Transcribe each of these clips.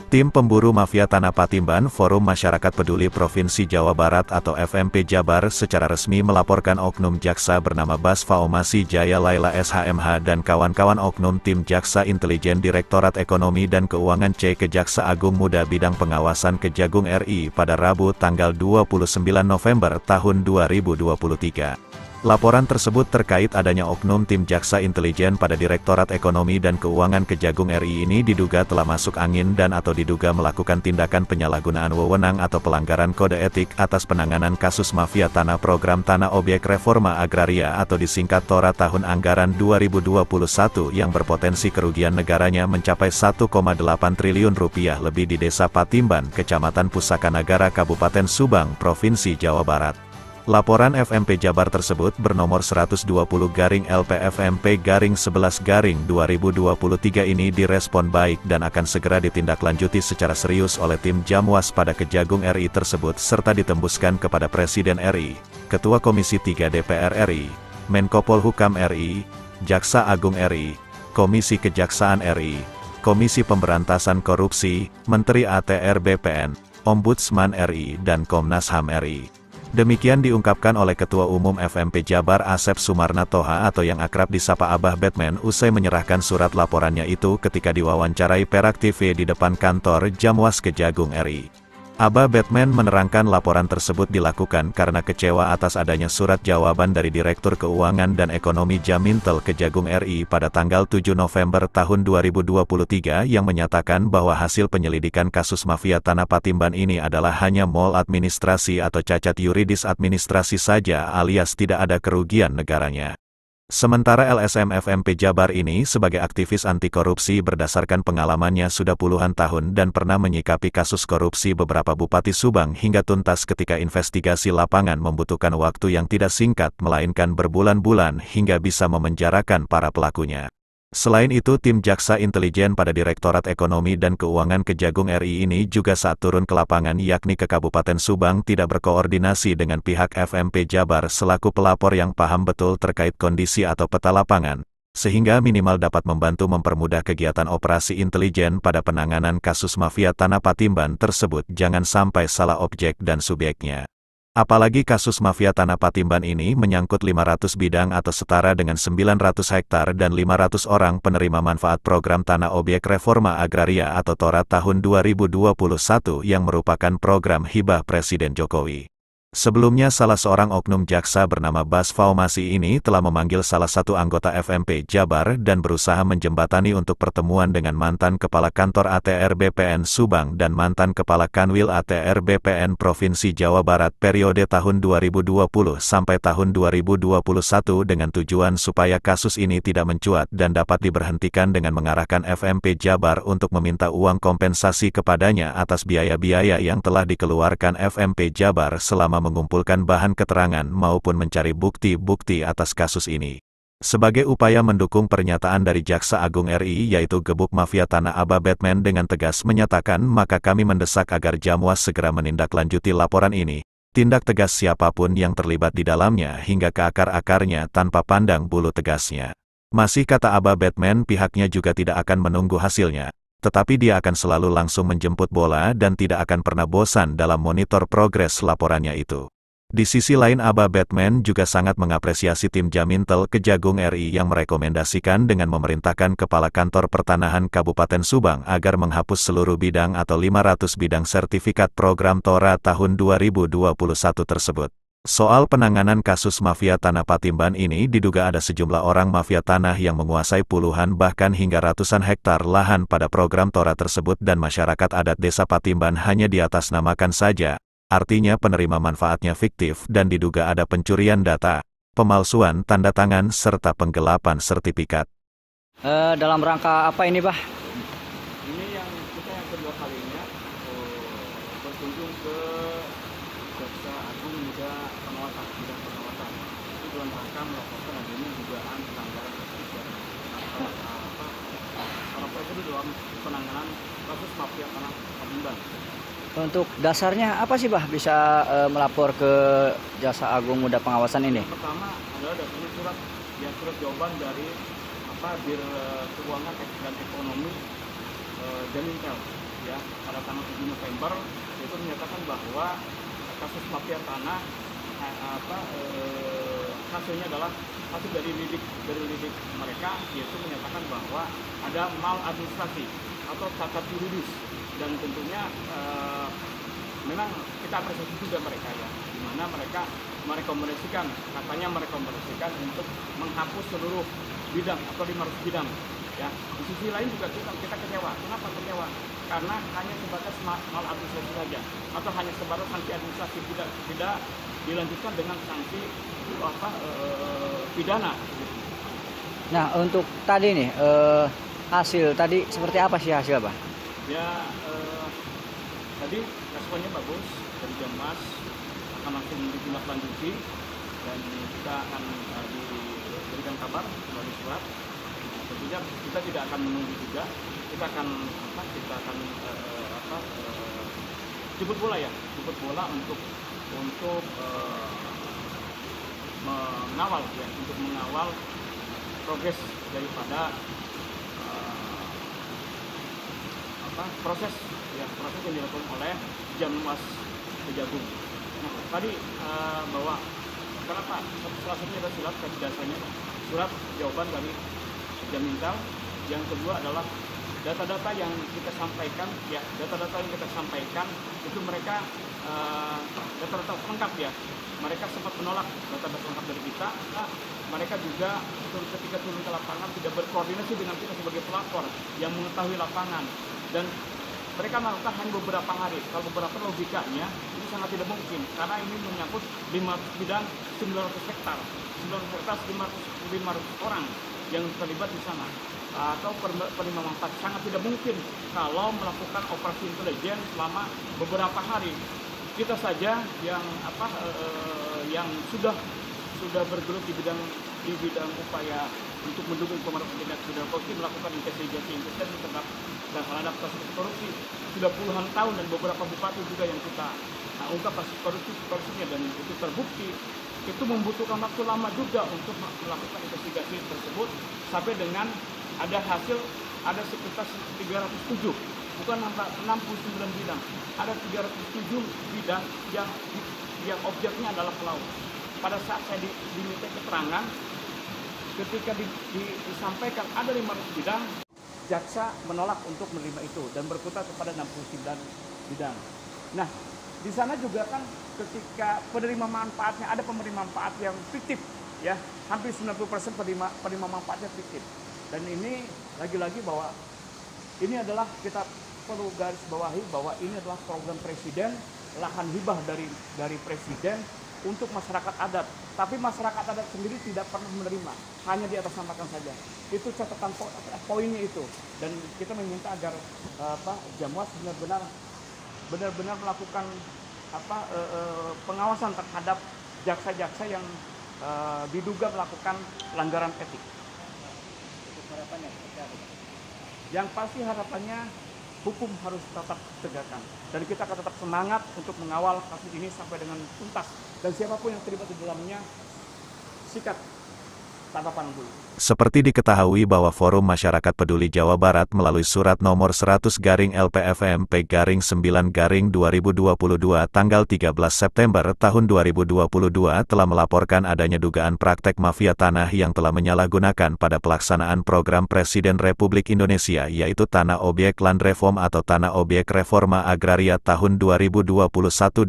Tim Pemburu Mafia Tanah Patimban Forum Masyarakat Peduli Provinsi Jawa Barat atau FMP Jabar secara resmi melaporkan oknum jaksa bernama Bas Faomasi Jaya Laila SHMH dan kawan-kawan oknum tim Jaksa Intelijen Direktorat Ekonomi dan Keuangan C Kejaksa Agung Muda Bidang Pengawasan Kejagung RI pada Rabu tanggal 29 November tahun 2023. Laporan tersebut terkait adanya oknum tim Jaksa Intelijen pada Direktorat Ekonomi dan Keuangan Kejagung RI ini diduga telah masuk angin dan atau diduga melakukan tindakan penyalahgunaan wewenang atau pelanggaran kode etik atas penanganan kasus mafia tanah program tanah objek reforma agraria atau disingkat TORA tahun anggaran 2021 yang berpotensi kerugian negaranya mencapai 1,8 triliun rupiah lebih di Desa Patimban, Kecamatan Pusaka Nagara, Kabupaten Subang, Provinsi Jawa Barat. Laporan FMP Jabar tersebut bernomor 120-LPFMP-11-2023 ini direspon baik dan akan segera ditindaklanjuti secara serius oleh tim Jamwas pada Kejagung RI tersebut serta ditembuskan kepada Presiden RI, Ketua Komisi 3 DPR RI, Menko Polhukam RI, Jaksa Agung RI, Komisi Kejaksaan RI, Komisi Pemberantasan Korupsi, Menteri ATR BPN, Ombudsman RI dan Komnas HAM RI. Demikian diungkapkan oleh Ketua Umum FMP Jabar Asep Sumarna Toha atau yang akrab disapa Abah Batman usai menyerahkan surat laporannya itu ketika diwawancarai Perak TV di depan kantor Jamwas Kejagung RI. Abah Batman menerangkan laporan tersebut dilakukan karena kecewa atas adanya surat jawaban dari Direktur Keuangan dan Ekonomi Jamintel Kejagung RI pada tanggal 7 November tahun 2023 yang menyatakan bahwa hasil penyelidikan kasus mafia tanah Patimban ini adalah hanya maladministrasi atau cacat yuridis administrasi saja alias tidak ada kerugian negaranya. Sementara LSM FMP Jabar ini sebagai aktivis anti korupsi berdasarkan pengalamannya sudah puluhan tahun dan pernah menyikapi kasus korupsi beberapa bupati Subang hingga tuntas ketika investigasi lapangan membutuhkan waktu yang tidak singkat melainkan berbulan-bulan hingga bisa memenjarakan para pelakunya. Selain itu tim Jaksa Intelijen pada Direktorat Ekonomi dan Keuangan Kejagung RI ini juga saat turun ke lapangan yakni ke Kabupaten Subang tidak berkoordinasi dengan pihak FMP Jabar selaku pelapor yang paham betul terkait kondisi atau peta lapangan, sehingga minimal dapat membantu mempermudah kegiatan operasi intelijen pada penanganan kasus mafia tanah Patimban tersebut jangan sampai salah objek dan subjeknya. Apalagi kasus mafia tanah Patimban ini menyangkut 500 bidang atau setara dengan 900 hektar dan 500 orang penerima manfaat program tanah objek reforma agraria atau TORA tahun 2021 yang merupakan program hibah Presiden Jokowi. Sebelumnya salah seorang oknum jaksa bernama Bas Faomasi ini telah memanggil salah satu anggota FMP Jabar dan berusaha menjembatani untuk pertemuan dengan mantan Kepala Kantor ATR BPN Subang dan mantan Kepala Kanwil ATR BPN Provinsi Jawa Barat periode tahun 2020 sampai tahun 2021 dengan tujuan supaya kasus ini tidak mencuat dan dapat diberhentikan dengan mengarahkan FMP Jabar untuk meminta uang kompensasi kepadanya atas biaya-biaya yang telah dikeluarkan FMP Jabar selama mengumpulkan bahan keterangan maupun mencari bukti-bukti atas kasus ini. Sebagai upaya mendukung pernyataan dari Jaksa Agung RI yaitu Gebuk Mafia Tanah, Abah Batman dengan tegas menyatakan maka kami mendesak agar Jamwas segera menindaklanjuti laporan ini, tindak tegas siapapun yang terlibat di dalamnya hingga ke akar-akarnya tanpa pandang bulu tegasnya. Masih kata Abah Batman pihaknya juga tidak akan menunggu hasilnya, tetapi dia akan selalu langsung menjemput bola dan tidak akan pernah bosan dalam monitor progres laporannya itu. Di sisi lain Abah Batman juga sangat mengapresiasi tim Jamintel Kejagung RI yang merekomendasikan dengan memerintahkan Kepala Kantor Pertanahan Kabupaten Subang agar menghapus seluruh bidang atau 500 bidang sertifikat program TORA tahun 2021 tersebut. Soal penanganan kasus mafia tanah Patimban ini diduga ada sejumlah orang mafia tanah yang menguasai puluhan bahkan hingga ratusan hektar lahan pada program TORA tersebut dan masyarakat adat Desa Patimban hanya diatasnamakan saja, artinya penerima manfaatnya fiktif dan diduga ada pencurian data, pemalsuan tanda tangan serta penggelapan sertifikat. Dalam rangka apa ini, Bah? Ini yang kita yang kedua kalinya berkunjung ke Jaksa Agung Muda Pengawasan, bidang pengawasan. Itu dalam rangka melaporkan adanya dugaan pelanggaran etik dan prosedur dalam penanganan kasus mafia tanah Patimban. Untuk dasarnya apa sih, Bah, bisa melapor ke Jaksa Agung Muda Pengawasan ini? Yang pertama adalah dasarnya surat jawaban dari Dir Keuangan dan Ekonomi Jamintel ya pada tanggal 7 November itu menyatakan bahwa kasus mafia tanah hasilnya adalah hasil dari lidik mereka, yaitu menyatakan bahwa ada maladministrasi atau cacat yuridis, dan tentunya memang kita apresiasi juga mereka ya, di mana mereka merekomendasikan untuk menghapus seluruh bidang atau 500 bidang ya. Di sisi lain juga kita kecewa. Kenapa kecewa? Karena hanya sebatas maladministrasi saja, atau hanya sebatas sanksi administrasi, tidak dilanjutkan dengan sanksi pidana. Nah, untuk tadi nih hasil tadi seperti apa sih hasil, Pak? Ya, tadi responnya bagus dari Jamwas, akan langsung ditindaklanjuti dan kita akan diberikan kabar melalui surat. Tentunya kita tidak akan menunggu juga, kita akan jemput bola untuk mengawal progres daripada proses yang dilakukan oleh Jamwas Kejagung. Nah, tadi bahwa kenapa salah satunya adalah surat dasarnya, surat jawaban dari Jamintel. Yang kedua adalah data-data yang kita sampaikan itu mereka data-data lengkap ya. Mereka sempat menolak data-data lengkap dari kita. Mereka juga ketika turun ke lapangan tidak berkoordinasi dengan kita sebagai pelapor yang mengetahui lapangan, dan mereka melakukan hanya beberapa hari. Kalau beberapa logikanya ini sangat tidak mungkin, karena ini menyangkut 500 bidang 900 hektar 500 orang yang terlibat di sana, atau penerima manfaat. Sangat tidak mungkin kalau melakukan operasi intelijen selama beberapa hari. Kita saja yang sudah bergelut di bidang upaya untuk mendukung pemberantasan tindak pidana korupsi, melakukan investigasi terhadap kasus korupsi sudah puluhan tahun, dan beberapa bupati juga yang kita ungkap kasus korupsinya dan itu terbukti. Itu membutuhkan waktu lama juga untuk melakukan investigasi tersebut, sampai dengan ada hasil, ada sekitar 307, bukan 69 bidang, ada 307 bidang yang objeknya adalah pelaut. Pada saat saya diminta keterangan, ketika disampaikan ada 500 bidang, jaksa menolak untuk menerima itu dan berkutat kepada 69 bidang. Nah, di sana juga kan ketika penerima manfaatnya, ada penerima manfaat yang fiktif ya, hampir 90% penerima manfaatnya fiktif. Dan ini lagi-lagi bahwa ini adalah, kita perlu garis bawahi bahwa ini adalah program presiden, lahan hibah dari presiden untuk masyarakat adat. Tapi masyarakat adat sendiri tidak pernah menerima, hanya di atas namakan saja. Itu catatan poinnya itu. Dan kita meminta agar Jamwas benar-benar melakukan pengawasan terhadap jaksa-jaksa yang diduga melakukan pelanggaran etik. Yang pasti harapannya hukum harus tetap tegakkan, dan kita akan tetap semangat untuk mengawal kasus ini sampai dengan tuntas, dan siapapun yang terlibat di dalamnya sikat tanpa pandang bulu. Seperti diketahui bahwa Forum Masyarakat Peduli Jawa Barat melalui surat nomor 100/LPFMP/9/2022 tanggal 13 September tahun 2022 telah melaporkan adanya dugaan praktek mafia tanah yang telah menyalahgunakan pada pelaksanaan program Presiden Republik Indonesia, yaitu Tanah Obyek Land Reform atau Tanah Obyek Reforma Agraria tahun 2021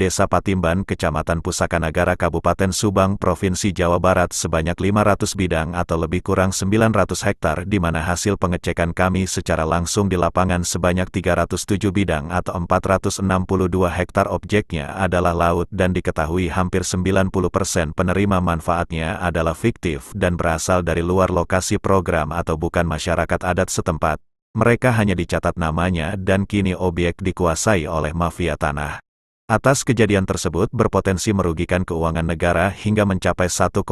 Desa Patimban, Kecamatan Pusakanagara, Kabupaten Subang, Provinsi Jawa Barat sebanyak 500 bidang atau lebih kurang 900 hektar, di mana hasil pengecekan kami secara langsung di lapangan sebanyak 307 bidang atau 462 hektar objeknya adalah laut, dan diketahui hampir 90% penerima manfaatnya adalah fiktif dan berasal dari luar lokasi program atau bukan masyarakat adat setempat. Mereka hanya dicatat namanya dan kini objek dikuasai oleh mafia tanah. Atas kejadian tersebut berpotensi merugikan keuangan negara hingga mencapai 1,8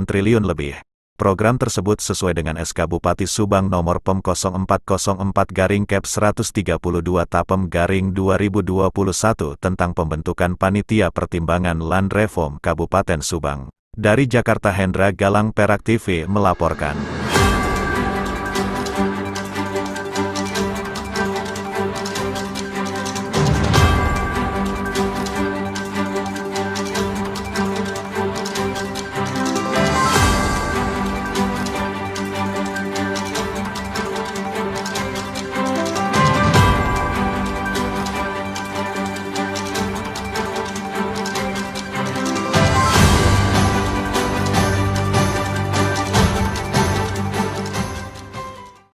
triliun lebih. Program tersebut sesuai dengan SK Bupati Subang nomor PEM 0404/Kep 132 Tapem/2021 tentang pembentukan Panitia Pertimbangan Land Reform Kabupaten Subang. Dari Jakarta, Hendra Galang, Perak TV melaporkan.